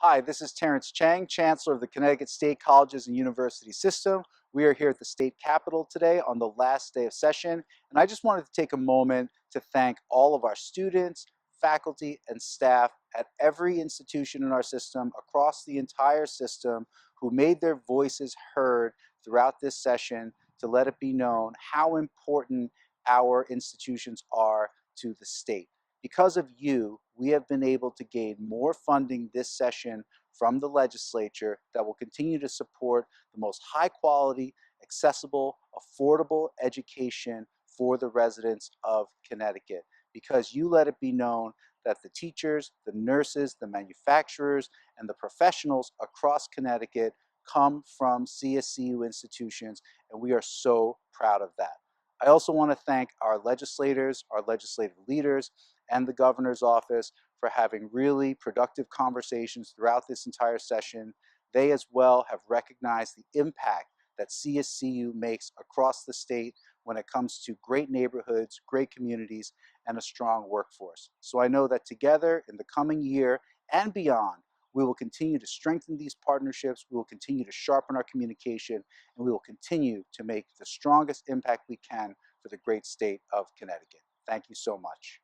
Hi, this is Terrence Cheng, Chancellor of the Connecticut State Colleges and University System. We are here at the state capitol today on the last day of session, and I just wanted to take a moment to thank all of our students, faculty, and staff at every institution in our system, across the entire system, who made their voices heard throughout this session to let it be known how important our institutions are to the state. Because of you, we have been able to gain more funding this session from the legislature that will continue to support the most high quality, accessible, affordable education for the residents of Connecticut. Because you let it be known that the teachers, the nurses, the manufacturers, and the professionals across Connecticut come from CSCU institutions, and we are so proud of that. I also want to thank our legislators, our legislative leaders, and the governor's office for having really productive conversations throughout this entire session. They as well have recognized the impact that CSCU makes across the state when it comes to great neighborhoods, great communities, and a strong workforce. So I know that together in the coming year and beyond, we will continue to strengthen these partnerships, we will continue to sharpen our communication, and we will continue to make the strongest impact we can for the great state of Connecticut. Thank you so much.